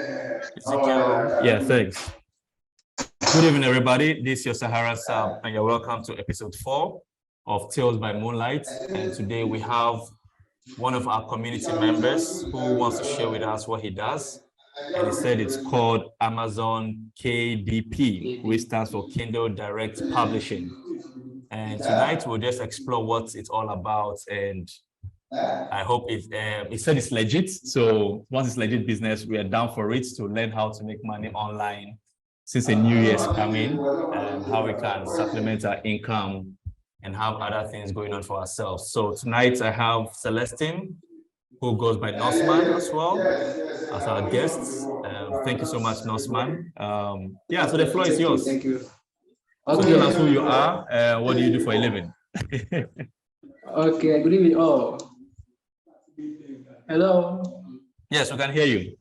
Ezekiel. Yeah, thanks. Good evening, everybody. This is your Sahara Sab, and you're welcome to episode 4 of Tales by Moonlight. And today we have one of our community members who wants to share with us what he does. And he said it's called Amazon KDP, which stands for Kindle Direct Publishing. And tonight we'll just explore what it's all about, and I hope it said it's legit. So once it's legit business, we are down for it to learn how to make money online since a new year is coming, and how we can supplement our income and have other things going on for ourselves. So tonight I have Celestine, who goes by Nosman as well, as our guests. Thank you so much, Nosman. Yeah, so the floor is yours. Thank you. So tell us who you are, what do you do for a living? Okay, good evening. Oh, hello. Yes, we can hear you.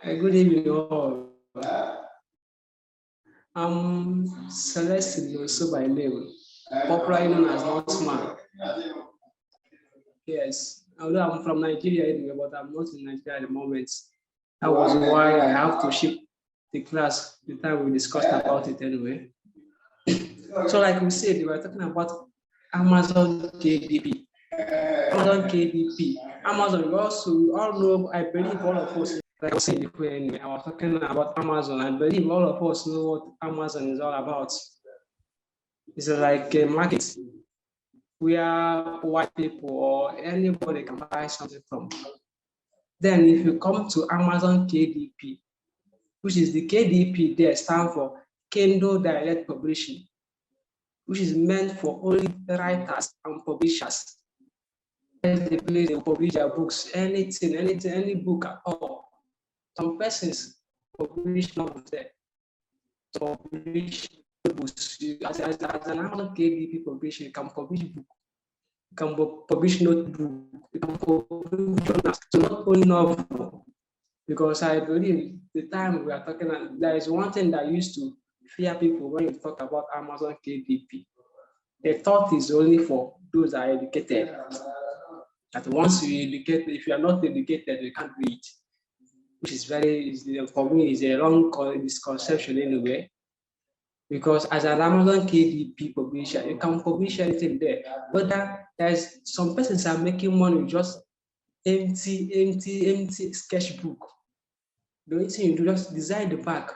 Good evening. Oh, I'm Celestine, also by name, popularly known as Northman. Yes, although I'm from Nigeria anyway, but I'm not in Nigeria at the moment. That was why I have to shift the class the time we discussed about it anyway. So like we said, we were talking about Amazon KDP. Amazon KDP. Amazon, we all know, I believe all of us, like I said before anyway, I was talking about Amazon. I believe all of us know what Amazon is all about. It's like a market where white people or anybody can buy something from. Then if you come to Amazon KDP, which is the KDP there stand for Kindle Direct Publishing, which is meant for only writers and publishers. They place, they publish their books, anything, any book at all. Some persons publish novels there. Publish books. As an Amazon KDP publisher, you can publish book, you can publish notebook, you can publish journals. So not only novel, because I believe the time we are talking about, there is one thing that used to fear people when you talk about Amazon KDP. The thought is only for those that are educated. That once you educate, if you are not educated, you can't read, which is for me, is a wrong misconception anyway. Because as an Amazon KDP publisher, you can publish anything there. But there's some persons are making money with just empty sketchbook. The only thing you do, just design the back.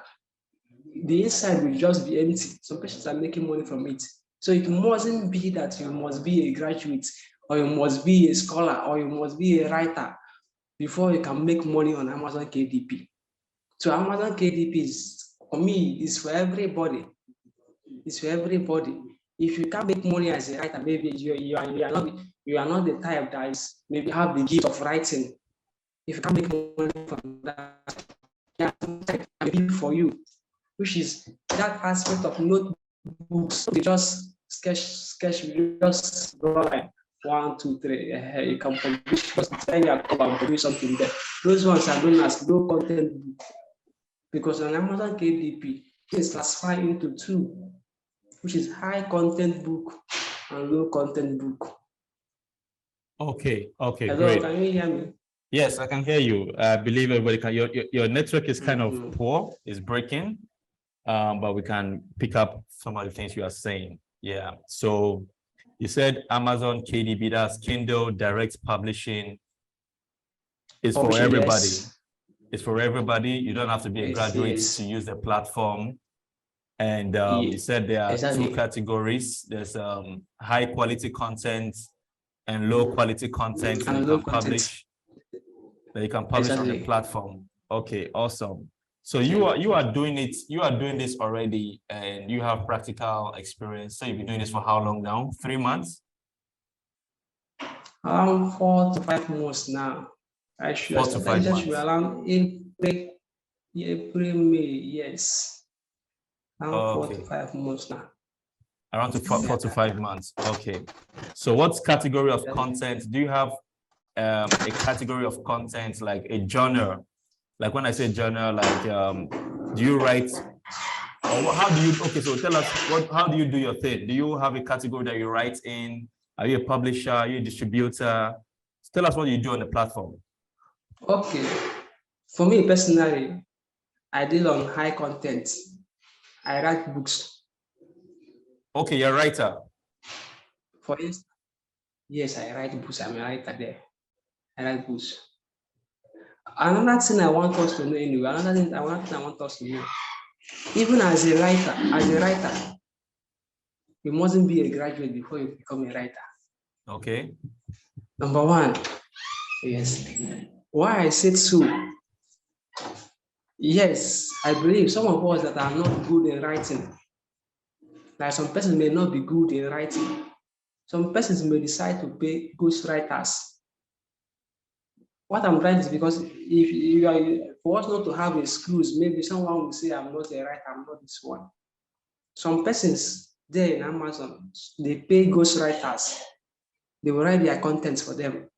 The inside will just be empty. Some persons are making money from it. So it mustn't be that you must be a graduate, or you must be a scholar, or you must be a writer before you can make money on Amazon KDP. So Amazon KDP is, for me, is for everybody. It's for everybody. If you can't make money as a writer, maybe you are not the type that is maybe have the gift of writing. If you can't make money from that, maybe for you, which is that aspect of notebooks. They just sketch, you just draw like 1, 2, 3. You can publish, just send your call and publish something there. Those ones are known as low content book, because on Amazon KDP it's classified into 2, which is high content book and low content book. Okay, Hello, great. Can you hear me? Yes, I can hear you. I believe everybody can. Your network is kind of poor, it's breaking, but we can pick up some of the things you are saying. Yeah. So you said Amazon KDP, that's Kindle Direct Publishing. It's for everybody. Yes. It's for everybody. You don't have to be a graduate to use the platform. And you said there are 2 categories. There's high quality content and low quality content that you can publish on the platform. Okay, awesome. So you are doing it. You are doing this already, and you have practical experience. So you've been doing this for how long now? 3 months? 4 to 5 months now. I should 4 to 5 months. Around April, May. Yes. Around 4 to 5 months now. Around 4 to 5 months. Okay. So what category of content do you have? A category of content, like a genre? Like when I say genre, like do you write, or how do you? Okay, so tell us how do you do your thing? Do you have a category that you write in? Are you a publisher? Are you a distributor? Tell us what you do on the platform. Okay. For me personally, I deal on high content. I write books. Okay, you're a writer. For instance, yes, I write books. I'm a writer there. I write books. Another thing I want us to know anyway, another thing I want us to know, even as a writer, you mustn't be a graduate before you become a writer. Okay. Number one, yes. Why I said so? Yes, I believe some of us that are not good in writing, like some persons may not be good in writing. Some persons may decide to pay ghostwriters. What I'm trying is because if you are, for us not to have excuse, maybe someone will say, I'm not a writer, I'm not this one. Some persons there in Amazon, they pay ghostwriters. They will write their contents for them.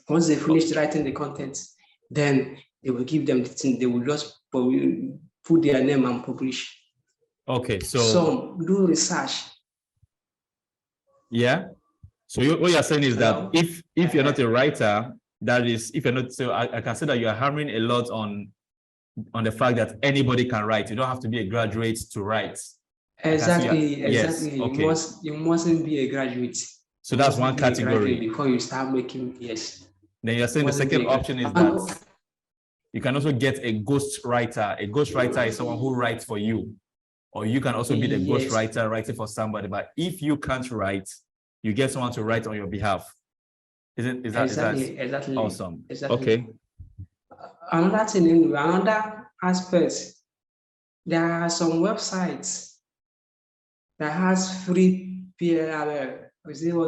Once they finish writing the contents, then they will give them the thing. They will just put their name and publish. Okay, so some do research. Yeah. So what you're saying is Hello? that if you're not a writer, that is, if you're not, so I can say that you are hammering a lot on the fact that anybody can write. You don't have to be a graduate to write. Exactly, yes, exactly. okay. You mustn't be a graduate. So that's one category. Before you start making, yes. Then you're saying the second option is that you can also get a ghost writer. A ghost writer is someone who writes for you. Or you can also be the ghost writer writing for somebody. But if you can't write, you get someone to write on your behalf. Is that exactly awesome? Exactly. Okay. Another thing, another aspect, there are some websites that has free PLL.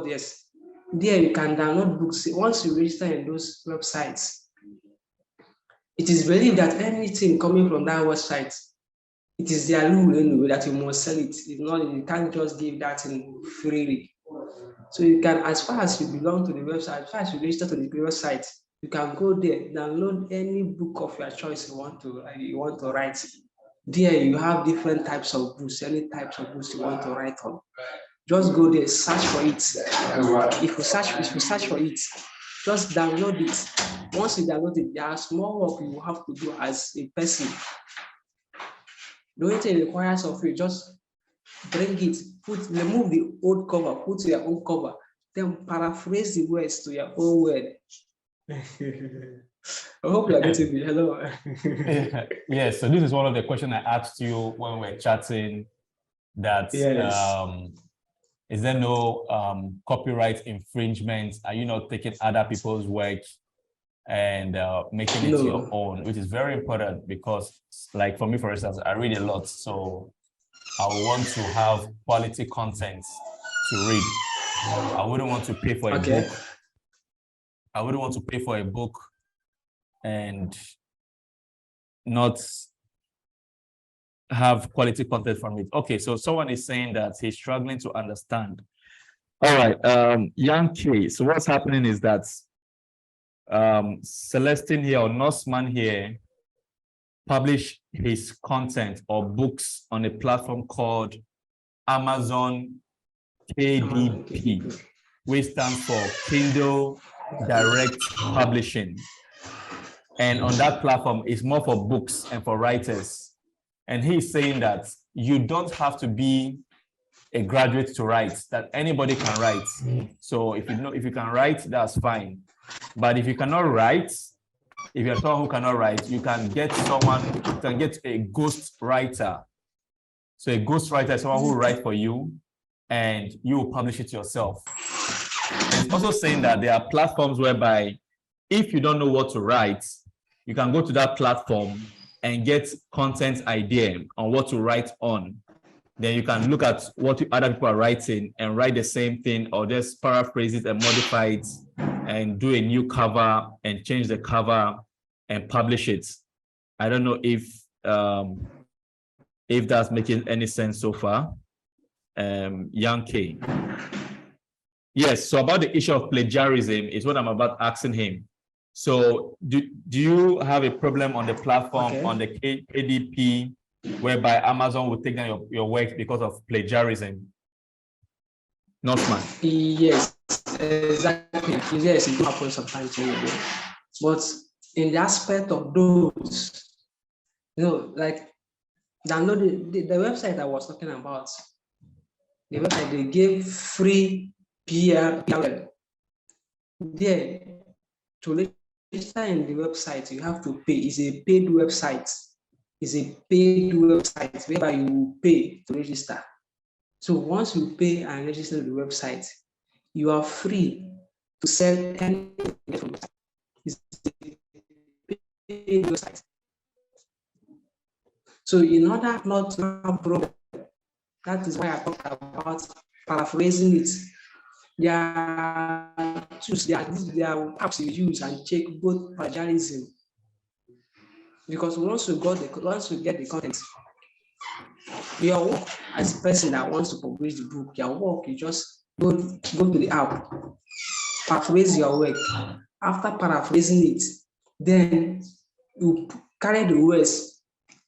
Yes. There you can download books. Once you register in those websites, it is believed that anything coming from that website, it is their rule anyway that you must sell it. It's not, you can't just give that in freely. So you can, as far as you belong to the website, as far as you register to the website, you can go there, download any book of your choice you want to write. There you have different types of books, any types of books you want to write on. Just go there, search for it. If you search for it, just download it. Once you download it, there are small work you have to do as a person. The only thing it requires of you, just bring it, remove the old cover, put your own cover, then paraphrase the words to your own word. I hope you're getting me. Hello. Yeah, so this is one of the questions I asked you when we were chatting, that is there no copyright infringement? Are you not taking other people's work and making it your own, which is very important because, like for me, for instance, I read a lot, so I want to have quality content to read. I wouldn't want to pay for a book. I wouldn't want to pay for a book and not have quality content from it. Okay, so someone is saying that he's struggling to understand. All right, Young K. So what's happening is that Celestine here or Norseman here published his content or books on a platform called Amazon KDP, which stands for Kindle Direct Publishing. And on that platform, it's more for books and for writers. And he's saying that you don't have to be a graduate to write, that anybody can write. So if you can write, that's fine. But if you cannot write, if you're someone who cannot write, you can get a ghost writer. So a ghost writer is someone who will write for you and you will publish it yourself. And it's also saying that there are platforms whereby if you don't know what to write, you can go to that platform and get content idea on what to write on. Then you can look at what other people are writing and write the same thing, or just paraphrase it and modify it and do a new cover and change the cover and publish it. I don't know if that's making any sense so far. Young K. Yes, so about the issue of plagiarism is what I'm about asking him. So do you have a problem on the platform, on the KDP, whereby Amazon will take down your work because of plagiarism? Northman. Yes, exactly. Yes, it happens sometimes anyway. But in the aspect of those, like download the website I was talking about. The website they gave free PR. There, to register in the website, you have to pay. It's a paid website. It's a paid website whereby you will pay to register. So once you pay and register the website, you are free to sell anything. It's a paid website. So in order not to have problem, that is why I talked about paraphrasing it. There are tools, there are apps you use and check both plagiarism. Because once you get the content, your work as a person that wants to publish the book, your work, you just go to the app, paraphrase your work. After paraphrasing it, then you carry the words,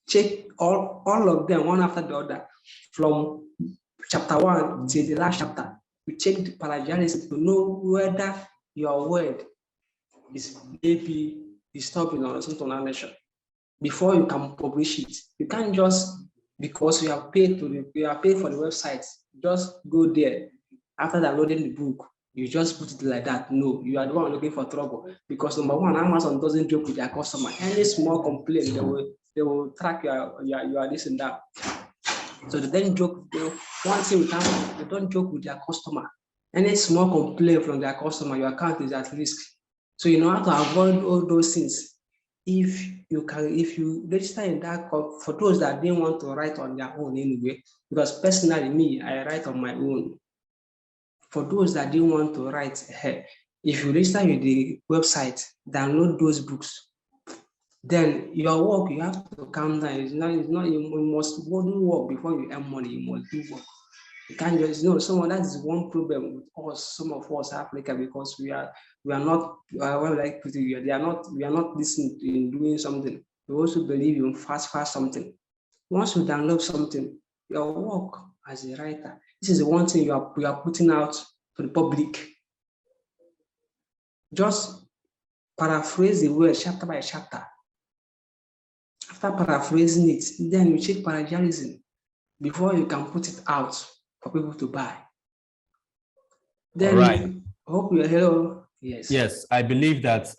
check all of them one after the other, from chapter 1 to the last chapter. You check the plagiarism to know whether your word is maybe disturbing or something like that before you can publish it. You can't just, because you have paid for the website, just go there after downloading the book. You just put it like that. No, you are the one looking for trouble, because number one, Amazon doesn't joke with their customer. Any small complaint, they will track your this and that. So they don't joke. One thing they don't joke with their customer. Any small complaint from their customer, your account is at risk. So you know how to avoid all those things. If you register in that, for those that didn't want to write on their own anyway, because personally me, I write on my own. For those that didn't want to write, if you register with the website, download those books, then your work, you have to calm down. It's not you must do work before you earn money. You must do work. You can't just that is one problem with us, some of us Africa, because we are not we are not listening in doing something. We also believe in fast something. Once you download something, your work as a writer, this is the one thing you are putting out to the public. Just paraphrase the word chapter by chapter. After paraphrasing it, then you check plagiarism before you can put it out for people to buy. Then, all right. Hope you're hello. Yes. Yes, I believe that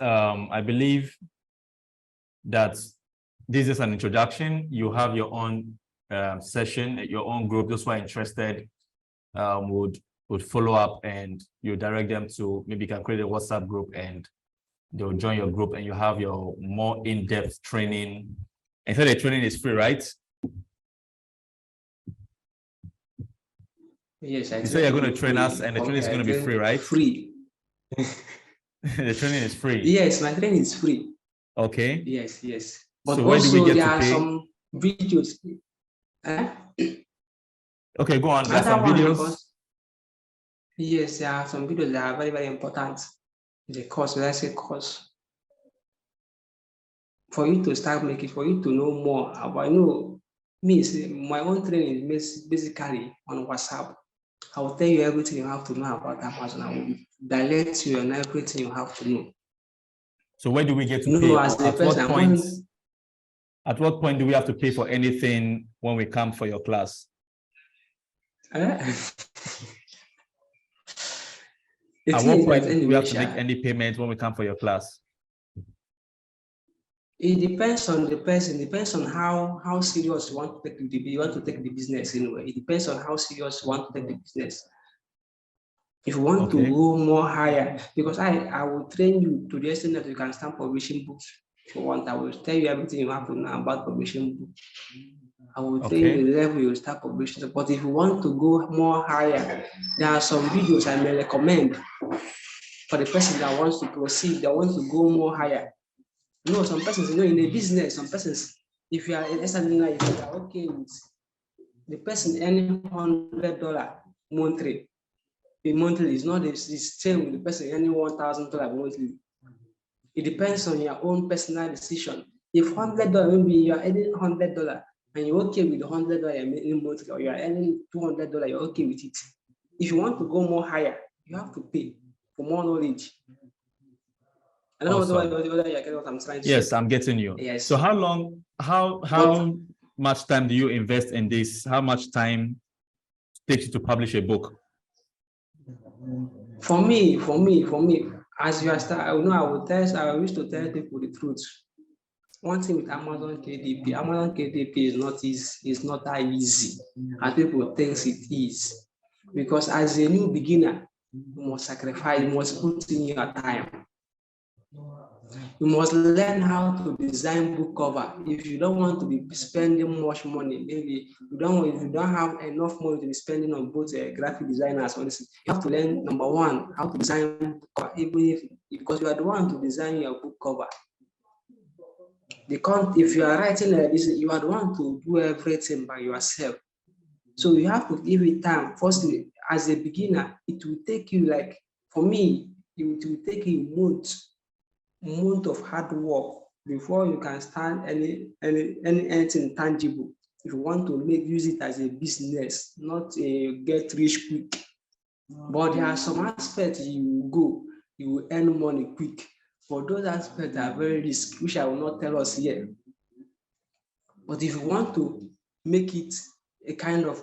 this is an introduction. You have your own session, your own group. Those who are interested would follow up, and you direct them to, maybe you can create a WhatsApp group and they'll join your group, and you have your more in-depth training. And so the training is free, right? Yes, you say you're going to train us, and the training is going to be free, right? Free. The training is free. Yes, my training is free. Okay. Yes. But so where do we get there to are pay? Some videos. Okay, go on. There are some videos. Yes, there are some videos that are very, very important. The course, let's say course. For you to start making, for you to know more about, me, my own training is basically on WhatsApp. I will tell you everything you have to know about Amazon. I will direct you on everything you have to know. So where do we get to pay? At what point do we have to pay for anything when we come for your class? At what point do we have to make any payment when we come for your class? It depends on the person. It depends on how serious you want to take the business anyway. It depends on how serious you want to take the business. If you want to go more higher, because I will train you to the extent that you can start publishing books. If you want, I will tell you everything you have to know about publishing books. I will train you the level you start publishing. But if you want to go more higher, there are some videos I may recommend for the person that wants to proceed, that wants to go more higher. Some persons, in a business, some persons, if you are okay with the person earning $100 monthly, is not the same with the person earning $1,000 monthly. It depends on your own personal decision. If $100, maybe you are earning $100 and you're okay with the $100 you're earning monthly, or you are earning $200, you're okay with it. If you want to go more higher, you have to pay for more knowledge. I don't know Awesome. whether you're getting what I'm trying to Yes, say. I'm getting you. Yes. So how much time do you invest in this? How much time takes you to publish a book? For me, as you are starting, I wish to tell people the truth. One thing with Amazon KDP is not easy, it's not that easy as people think it is. Because as a new beginner, you must sacrifice, you must put in your time. You must learn how to design book cover. If you don't want to be spending much money, maybe if you don't have enough money to be spending on both graphic designers, or this, you have to learn number one how to design book cover, even if because you are the one to design your book cover. If you are writing this, you are the one to do everything by yourself. So you have to give it time. Firstly, as a beginner, it will take you like, for me, it will take you month of hard work before you can start anything tangible. If you want to use it as a business, not a get rich quick. But there are some aspects you will earn money quick. But those aspects are very risky, which I will not tell us here. But if you want to make it a kind of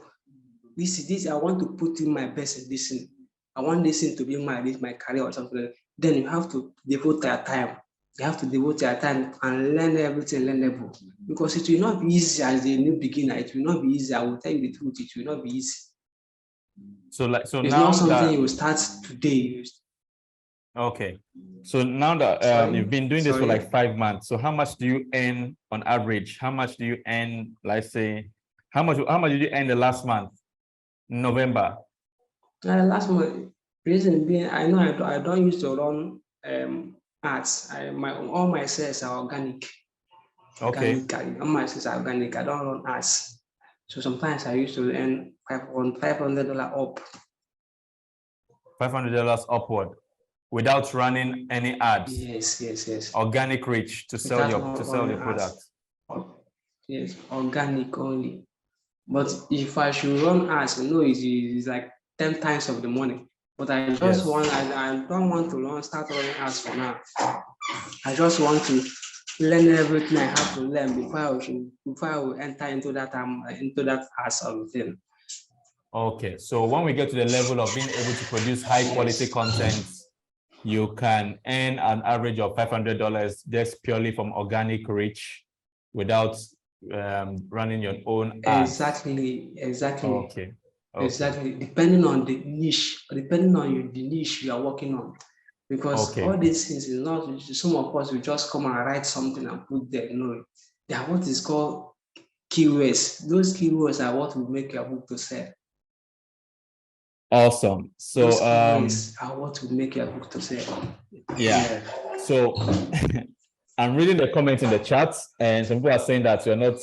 this, I want to put in my best in this thing. I want this thing to be my career or something like that. Then you have to devote your time. You have to devote your time and learn everything learnable. Because it will not be easy as a new beginner. It will not be easy. I will tell you the truth. It will not be easy. So It's now not something that you will start today. okay. So now that you've been doing this for like 5 months, so how much do you earn on average? How much do you earn, let's say, how much did you earn the last month? November. Last month, reason being, I know I don't used to run ads. All my sales are organic. Okay. All my sales are organic. I don't run ads. So sometimes I used to earn $500 up. $500 upward without running any ads. Yes. Organic reach to sell your product. Yes, organic only. But if I should run ads, it's like 10 times of the money. But I just I don't want to start running ads for now. I just want to learn everything I have to learn before I will enter into that ads of the thing. Okay, so when we get to the level of being able to produce high quality content, you can earn an average of $500 just purely from organic reach without running your own ads. Exactly. Okay. Exactly. Depending on the niche you are working on. Because all these things is not, some of us will just come and write something and put there. They are what is called keywords. Those keywords are what will make your book to sell. Awesome. So those keywords are what will make your book to sell. Yeah. So I'm reading the comments in the chat, and some people are saying that they're not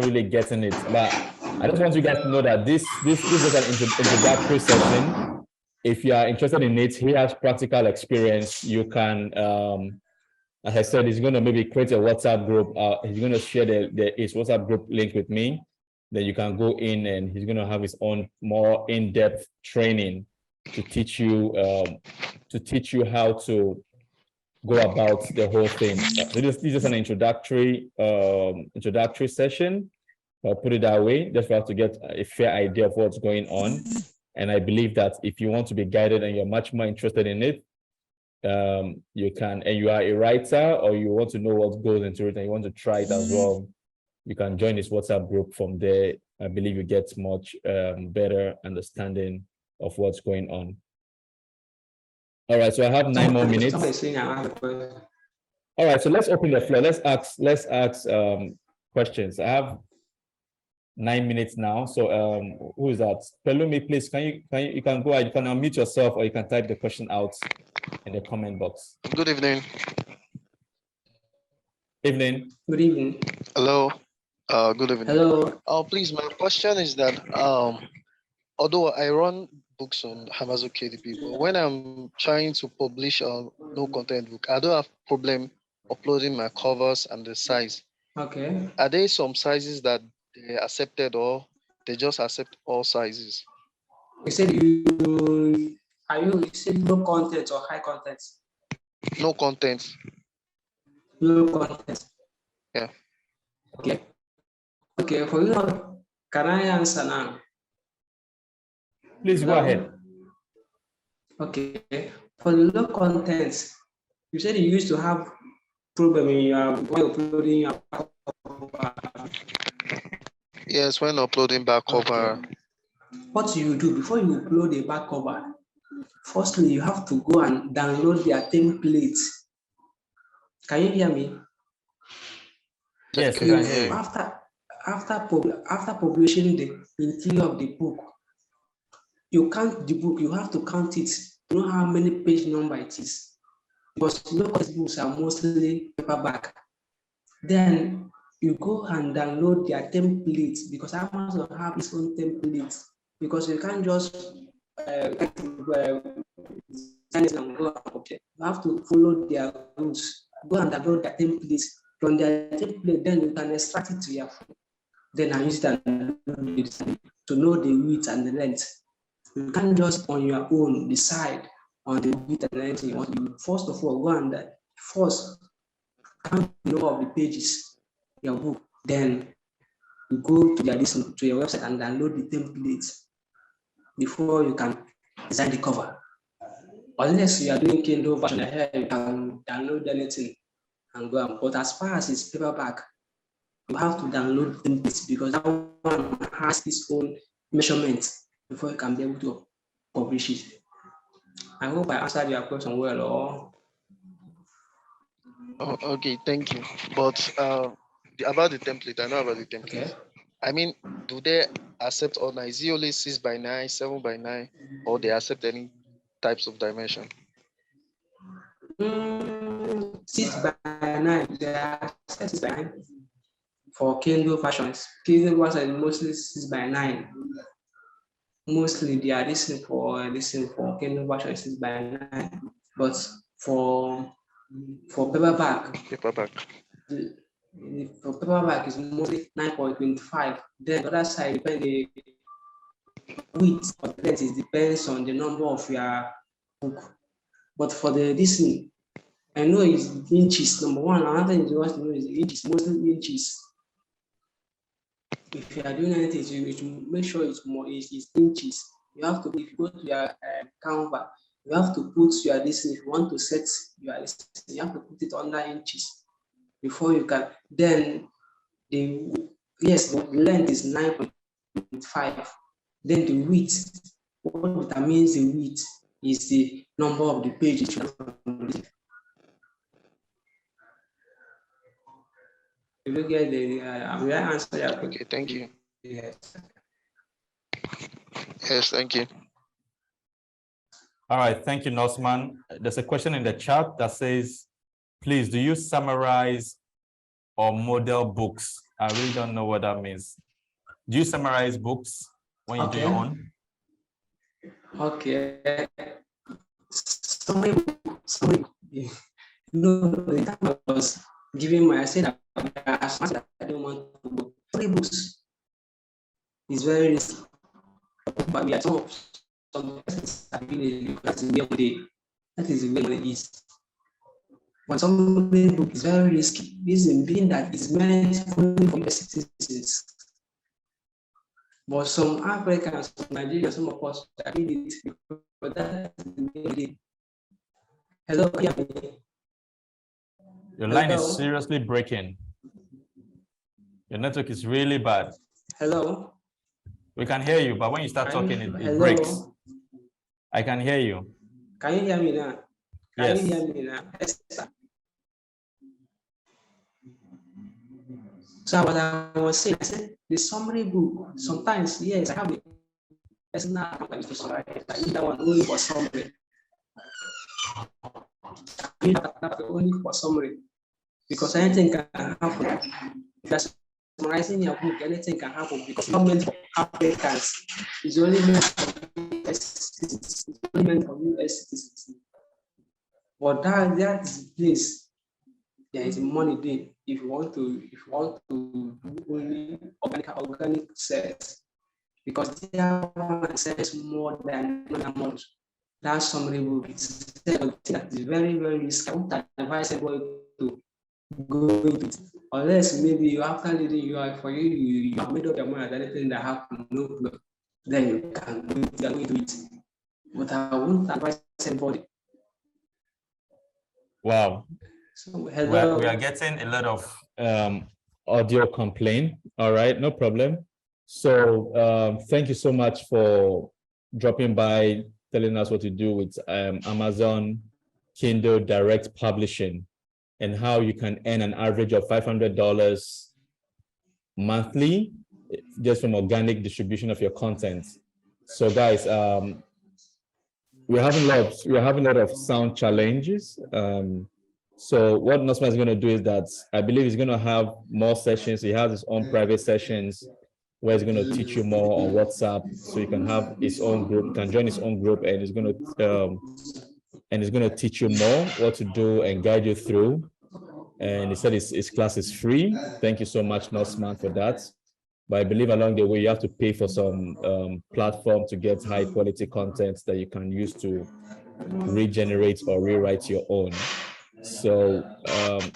really getting it. But I just want you guys to know that this is an introductory session. If you are interested in it, he has practical experience. You can, as I said, he's going to maybe create a WhatsApp group. He's going to share his WhatsApp group link with me. Then you can go in, and he's going to have his own more in-depth training to teach you how to go about the whole thing. So this is an introductory session. I'll put it that way, just for us to get a fair idea of what's going on. And I believe that if you want to be guided and you're much more interested in it, you can, and you are a writer or you want to know what goes into it and you want to try it as well, you can join this WhatsApp group. From there, I believe you get much better understanding of what's going on. All right, so I have 9 more minutes. All right, so let's open the floor. Let's ask questions. I have 9 minutes now. So who is that? Pelumi, please, you can go ahead. You can unmute yourself or you can type the question out in the comment box. Good evening. Evening. Good evening. Hello. Good evening. Hello. Please, my question is that although I run books on Amazon KDP, but when I'm trying to publish a no content book, I don't have problem uploading my covers and the size. Okay. Are there some sizes that they accepted or they just accept all sizes? You said you said low content or high content? No content. No content. Yeah. Okay. Okay, for you, can I answer now? Please go ahead. Okay. For the low content, you said you used to have problem in your while uploading your Yes, when uploading back cover. Okay. What you do before you upload a back cover? Firstly, you have to go and download their template. Can you hear me? Yes, we You can hear you. After publishing the interior of the book, you count the book. You have to count it. You know how many page number it is, because local books are mostly paperback. Then you go and download their templates, because Amazon have its own templates. Because you can't just and go and object. You have to follow their rules. Go and download their templates. From their template, then you can extract it to your phone. Then I use it to know the width and the length. You can't just on your own decide on the width and length you want. You first of all go and first count the number of the pages in your book. Then you go to your website and download the templates before you can design the cover. Unless you are doing Kindle version, you can download anything and go on. But as far as it's paperback, you have to download templates, because that one has its own measurements before you can be able to publish it. I hope I answered your question well. Or Oh, okay, thank you. But about the template, I know about the template. okay. I mean, do they accept all nine? Is it only 6x9, 7x9, or they accept any types of dimension? 6x9, they are 6x9 for Kindle versions. Kindle version is mostly 6x9. Mostly they are listening for Kindle version 6x9. But for paperback, Paperback. for paperback is mostly 9.25. Then the other side depends the width of length, it depends on the number of your book. But for the listening, I know it's inches. Number one, another thing you want to know is inches, mostly inches. If you are doing anything, you should make sure it's inches. You have to, if you go to your Canva, you have to put your listening. If you want to set your listening, you have to put it under inches before you can. Then the length is 9.5. Then the width, what determines the width is the number of the pages. You look at the, will I answer your question? Okay, thank you. Yes. Yes, thank you. All right, thank you, Nosman. There's a question in the chat that says, please, do you summarize or model books? I really don't know what that means. Do you summarize books when you do your own? Okay. Somebody, no, the time I was giving I said I don't want to go. Three books is very risky. But we are some persons are doing that is where they, that is where it is. But some book is very risky. Reason being that it's meant only for US citizens. But some Africans, some Nigerians, some of us are doing it. But that is the way it is. Hello, Your line is seriously breaking. Your network is really bad. Hello. We can hear you, but when you start talking, it breaks. I can hear you. Can you hear me now? Yes. Can you hear me now? Yes. So what I was saying, I said the summary book. Sometimes, yes, I have the personal account to summarize. I need that one only for summary. I need that only for summary, because anything can happen. If you're summarizing your book, anything can happen, because it's not meant for Africans. It's only meant for US citizens. But that is the place there is money there. If you want to do only organic sales, because they are sells more than models. that summary book is very, very risky. I won't advise anybody to go into it. Unless maybe after reading you are for you have made up your mind that anything that happens, no problem. Then you can go into it. But I won't advise anybody. Wow. So We hello. are getting a lot of audio complaint. All right, no problem. So thank you so much for dropping by, telling us what to do with Amazon Kindle Direct Publishing and how you can earn an average of $500 monthly just from organic distribution of your content. So guys, we're having a lot of sound challenges. So what Nosman is going to do is that I believe he's going to have more sessions. He has his own private sessions where he's going to teach you more on WhatsApp. So you can have his own group, you can join his own group, and he's going to teach you more what to do and guide you through. And he said his class is free. Thank you so much, Nosman, for that. But I believe along the way, you have to pay for some platform to get high quality content that you can use to regenerate or rewrite your own. So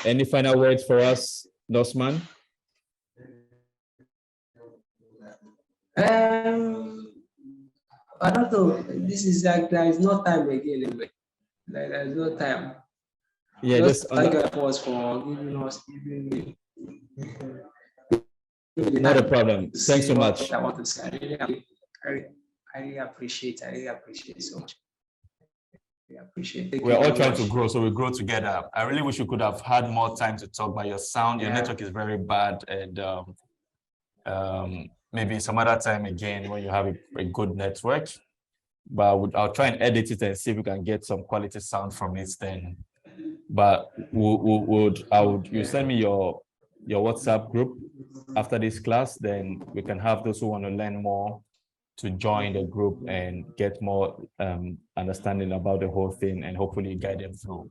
any final words for us, Nosman? I don't know. This is like there is no time again. Anyway. Like there is no time. Yeah, just thank you for giving us not a problem. Thanks so much. I want to say. I really appreciate. I really appreciate so much. I appreciate it. We're all trying to grow, so we grow together. I really wish we could have had more time to talk, but your sound, your network is very bad, and maybe some other time again when you have a good network. But I'll try and edit it and see if we can get some quality sound from it then. But you send me your WhatsApp group after this class, then we can have those who want to learn more to join the group and get more understanding about the whole thing and hopefully guide them through.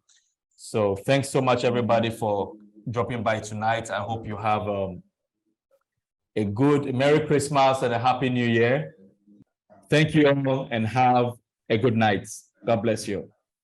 So thanks so much, everybody, for dropping by tonight. I hope you have a good Merry Christmas and a Happy New Year. Thank you all and have a good night. God bless you.